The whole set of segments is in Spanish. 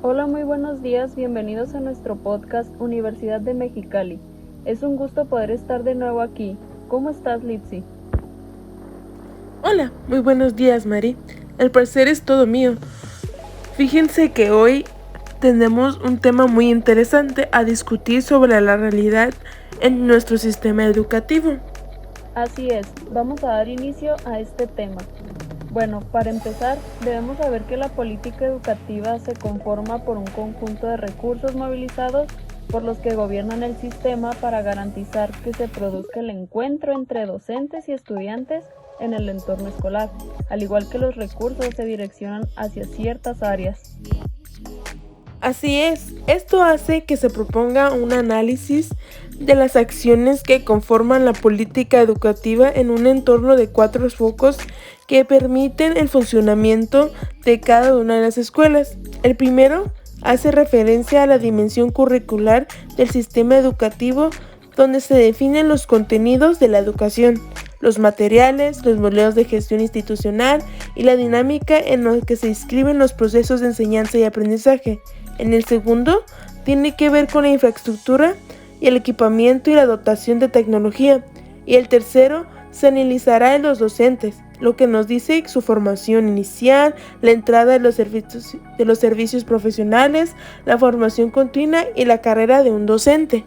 Hola, muy buenos días, bienvenidos a nuestro podcast Universidad de Mexicali. Es un gusto poder estar de nuevo aquí. ¿Cómo estás, Litsi? Hola, muy buenos días, Mari. El placer es todo mío. Fíjense que hoy tenemos un tema muy interesante a discutir sobre la realidad en nuestro sistema educativo. Así es, vamos a dar inicio a este tema. Bueno, para empezar, debemos saber que la política educativa se conforma por un conjunto de recursos movilizados por los que gobiernan el sistema para garantizar que se produzca el encuentro entre docentes y estudiantes en el entorno escolar, al igual que los recursos se direccionan hacia ciertas áreas. Así es, esto hace que se proponga un análisis de las acciones que conforman la política educativa en un entorno de 4 focos que permiten el funcionamiento de cada una de las escuelas. El primero hace referencia a la dimensión curricular del sistema educativo, donde se definen los contenidos de la educación, los materiales, los modelos de gestión institucional y la dinámica en la que se inscriben los procesos de enseñanza y aprendizaje. En el segundo, tiene que ver con la infraestructura y el equipamiento y la dotación de tecnología. Y el tercero, se analizará en los docentes, lo que nos dice su formación inicial, la entrada de los servicios profesionales, la formación continua y la carrera de un docente.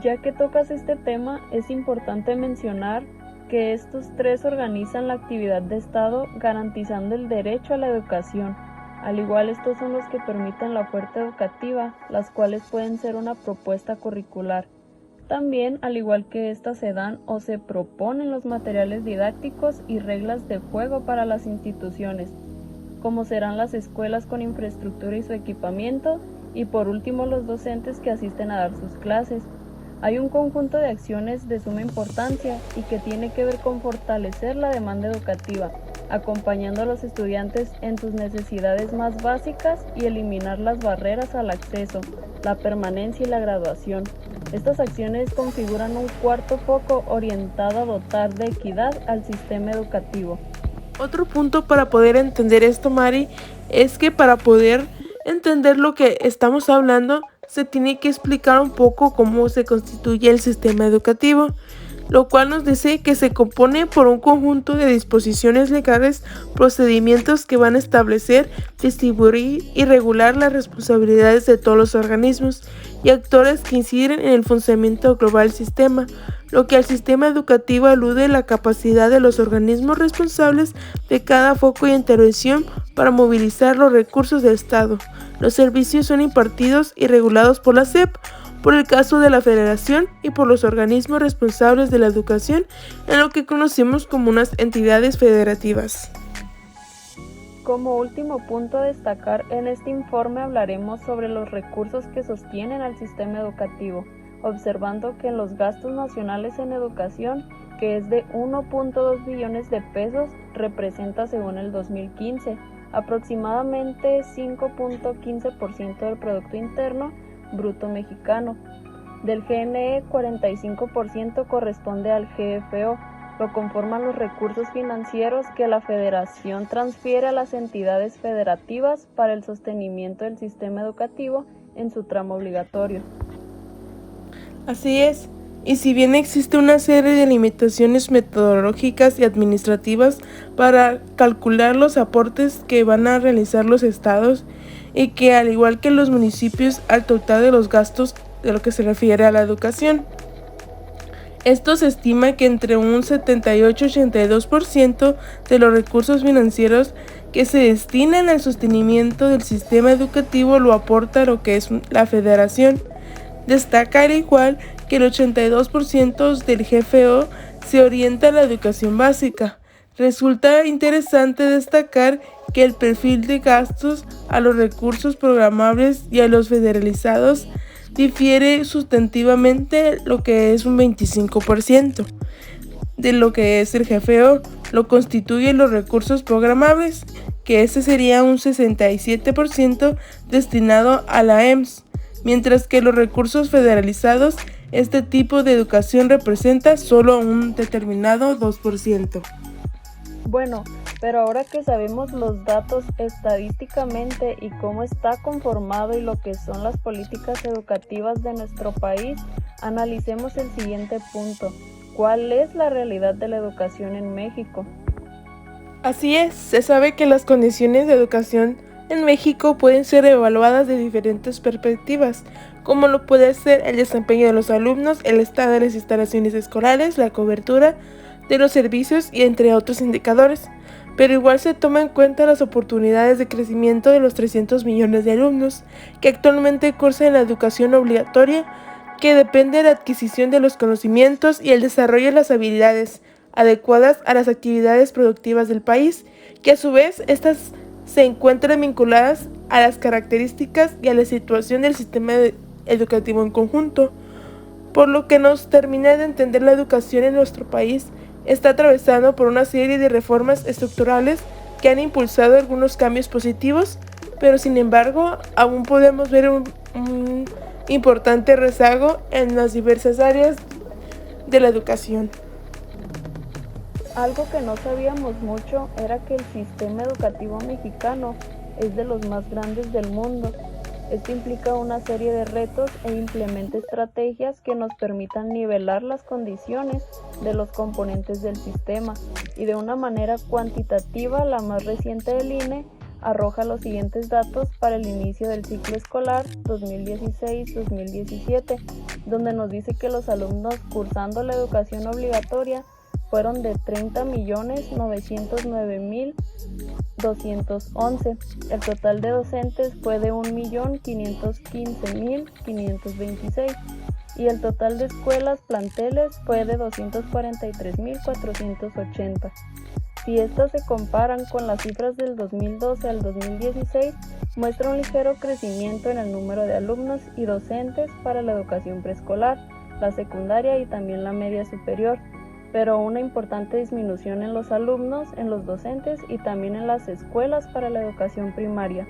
Ya que tocas este tema, es importante mencionar que estos tres organizan la actividad de Estado garantizando el derecho a la educación. Al igual, estos son los que permiten la oferta educativa, las cuales pueden ser una propuesta curricular. También, al igual que estas, se dan o se proponen los materiales didácticos y reglas de juego para las instituciones, como serán las escuelas con infraestructura y su equipamiento, y por último los docentes que asisten a dar sus clases. Hay un conjunto de acciones de suma importancia y que tiene que ver con fortalecer la demanda educativa, acompañando a los estudiantes en sus necesidades más básicas y eliminar las barreras al acceso, la permanencia y la graduación. Estas acciones configuran un cuarto foco orientado a dotar de equidad al sistema educativo. Otro punto para poder entender esto, Mari, es que para poder entender lo que estamos hablando, se tiene que explicar un poco cómo se constituye el sistema educativo, lo cual nos dice que se compone por un conjunto de disposiciones legales, procedimientos que van a establecer, distribuir y regular las responsabilidades de todos los organismos y actores que inciden en el funcionamiento global del sistema, lo que al sistema educativo alude la capacidad de los organismos responsables de cada foco y intervención para movilizar los recursos del Estado. Los servicios son impartidos y regulados por la SEP, por el caso de la Federación y por los organismos responsables de la educación en lo que conocemos como unas entidades federativas. Como último punto a destacar, en este informe hablaremos sobre los recursos que sostienen al sistema educativo, observando que en los gastos nacionales en educación, que es de 1.2 billones de pesos, representa según el 2015 aproximadamente 5.15% del Producto Interno Bruto mexicano. Del GNE, 45% corresponde al GFO, lo conforman los recursos financieros que la Federación transfiere a las entidades federativas para el sostenimiento del sistema educativo en su tramo obligatorio. Así es, y si bien existe una serie de limitaciones metodológicas y administrativas para calcular los aportes que van a realizar los estados, y que al igual que los municipios al total de los gastos de lo que se refiere a la educación, esto se estima que entre un 78-82% de los recursos financieros que se destinan al sostenimiento del sistema educativo lo aporta lo que es la Federación. Destaca al igual que el 82% del GFO se orienta a la educación básica. Resulta interesante destacar que el perfil de gastos a los recursos programables y a los federalizados difiere sustantivamente, lo que es un 25% de lo que es el GFO, lo constituyen los recursos programables, que ese sería un 67% destinado a la EMS, mientras que los recursos federalizados, este tipo de educación representa solo un determinado 2%. Bueno, pero ahora que sabemos los datos estadísticamente y cómo está conformado y lo que son las políticas educativas de nuestro país, analicemos el siguiente punto. ¿Cuál es la realidad de la educación en México? Así es, se sabe que las condiciones de educación en México pueden ser evaluadas de diferentes perspectivas, como lo puede ser el desempeño de los alumnos, el estado de las instalaciones escolares, la cobertura de los servicios y entre otros indicadores. Pero igual se toma en cuenta las oportunidades de crecimiento de los 300 millones de alumnos que actualmente cursan la educación obligatoria, que depende de la adquisición de los conocimientos y el desarrollo de las habilidades adecuadas a las actividades productivas del país, que a su vez estas se encuentran vinculadas a las características y a la situación del sistema educativo en conjunto, por lo que nos termina de entender la educación en nuestro país está atravesando por una serie de reformas estructurales que han impulsado algunos cambios positivos, pero sin embargo aún podemos ver un importante rezago en las diversas áreas de la educación. Algo que no sabíamos mucho era que el sistema educativo mexicano es de los más grandes del mundo. Esto implica una serie de retos e implementa estrategias que nos permitan nivelar las condiciones de los componentes del sistema y de una manera cuantitativa. La más reciente del INE arroja los siguientes datos para el inicio del ciclo escolar 2016-2017, donde nos dice que los alumnos cursando la educación obligatoria fueron de 30.909.211. El total de docentes fue de 1.515.526 y el total de escuelas planteles fue de 243.480. Si estas se comparan con las cifras del 2012 al 2016, muestra un ligero crecimiento en el número de alumnos y docentes para la educación preescolar, la secundaria y también la media superior, pero una importante disminución en los alumnos, en los docentes y también en las escuelas para la educación primaria.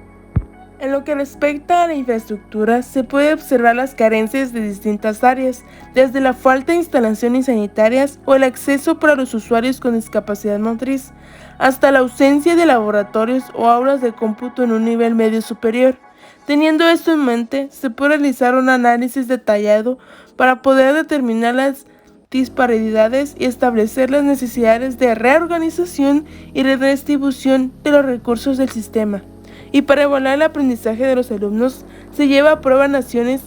En lo que respecta a la infraestructura, se puede observar las carencias de distintas áreas, desde la falta de instalaciones sanitarias o el acceso para los usuarios con discapacidad motriz, hasta la ausencia de laboratorios o aulas de cómputo en un nivel medio superior. Teniendo esto en mente, se puede realizar un análisis detallado para poder determinar las disparidades y establecer las necesidades de reorganización y redistribución de los recursos del sistema. Y para evaluar el aprendizaje de los alumnos, se lleva a prueba naciones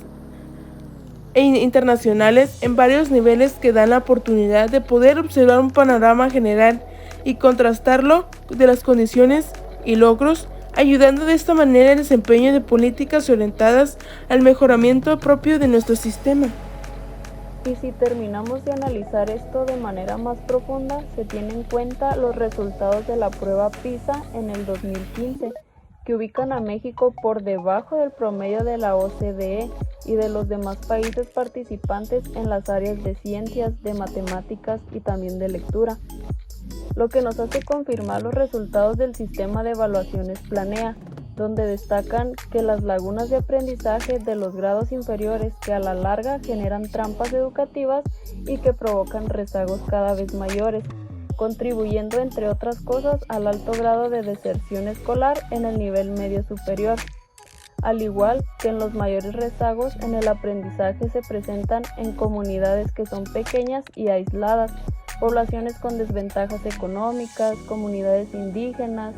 e internacionales en varios niveles que dan la oportunidad de poder observar un panorama general y contrastarlo de las condiciones y logros, ayudando de esta manera el desempeño de políticas orientadas al mejoramiento propio de nuestro sistema. Y si terminamos de analizar esto de manera más profunda, se tienen en cuenta los resultados de la prueba PISA en el 2015, que ubican a México por debajo del promedio de la OCDE y de los demás países participantes en las áreas de ciencias, de matemáticas y también de lectura, lo que nos hace confirmar los resultados del sistema de evaluaciones Planea, donde destacan que las lagunas de aprendizaje de los grados inferiores que a la larga generan trampas educativas y que provocan rezagos cada vez mayores, contribuyendo entre otras cosas al alto grado de deserción escolar en el nivel medio superior, al igual que en los mayores rezagos en el aprendizaje se presentan en comunidades que son pequeñas y aisladas, poblaciones con desventajas económicas, comunidades indígenas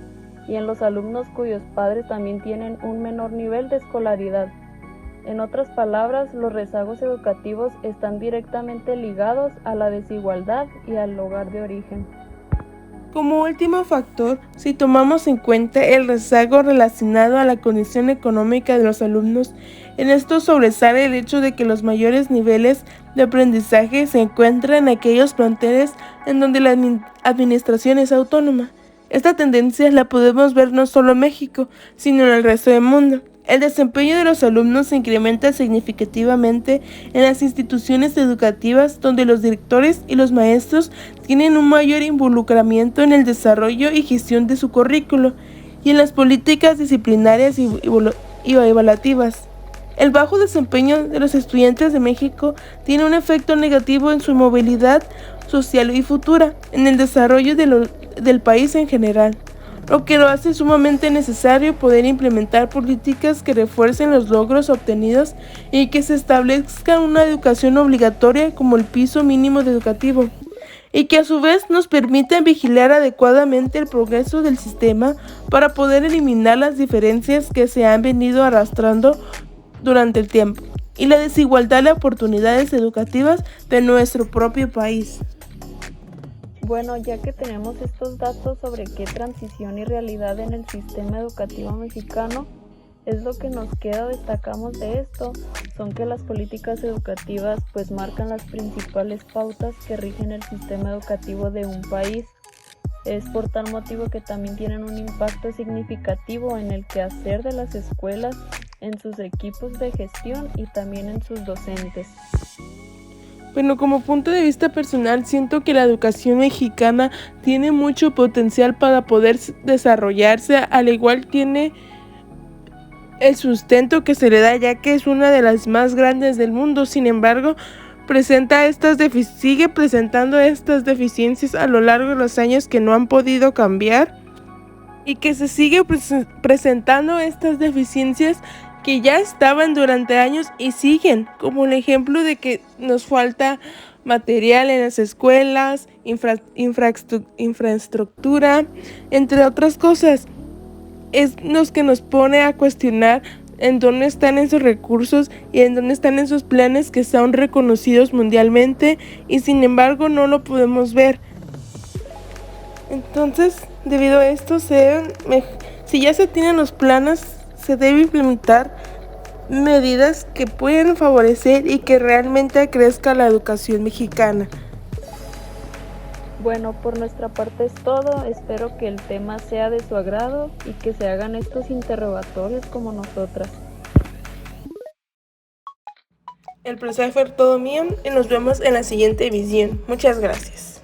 y en los alumnos cuyos padres también tienen un menor nivel de escolaridad. En otras palabras, los rezagos educativos están directamente ligados a la desigualdad y al lugar de origen. Como último factor, si tomamos en cuenta el rezago relacionado a la condición económica de los alumnos, en esto sobresale el hecho de que los mayores niveles de aprendizaje se encuentran en aquellos planteles en donde la administración es autónoma. Esta tendencia la podemos ver no solo en México, sino en el resto del mundo. El desempeño de los alumnos se incrementa significativamente en las instituciones educativas donde los directores y los maestros tienen un mayor involucramiento en el desarrollo y gestión de su currículo y en las políticas disciplinarias y evaluativas. El bajo desempeño de los estudiantes de México tiene un efecto negativo en su movilidad social y futura, en el desarrollo de del país en general, lo que lo hace sumamente necesario poder implementar políticas que refuercen los logros obtenidos y que se establezca una educación obligatoria como el piso mínimo educativo, y que a su vez nos permita vigilar adecuadamente el progreso del sistema para poder eliminar las diferencias que se han venido arrastrando durante el tiempo y la desigualdad de oportunidades educativas de nuestro propio país. Bueno, ya que tenemos estos datos sobre qué transición y realidad en el sistema educativo mexicano es lo que nos queda, destacamos de esto, son que las políticas educativas pues marcan las principales pautas que rigen el sistema educativo de un país. Es por tal motivo que también tienen un impacto significativo en el quehacer de las escuelas, en sus equipos de gestión y también en sus docentes. Bueno, como punto de vista personal, siento que la educación mexicana tiene mucho potencial para poder desarrollarse, al igual tiene el sustento que se le da, ya que es una de las más grandes del mundo. Sin embargo, sigue presentando estas deficiencias a lo largo de los años que no han podido cambiar, y que se sigue presentando estas deficiencias que ya estaban durante años y siguen, como el ejemplo de que nos falta material en las escuelas, infraestructura, entre otras cosas. Es lo que nos pone a cuestionar en dónde están esos recursos y en dónde están esos planes que son reconocidos mundialmente y sin embargo no lo podemos ver. Entonces, debido a esto, si ya se tienen los planes, se debe implementar medidas que puedan favorecer y que realmente crezca la educación mexicana. Bueno, por nuestra parte es todo. Espero que el tema sea de su agrado y que se hagan estos interrogatorios como nosotras. El placer fue todo mío y nos vemos en la siguiente emisión. Muchas gracias.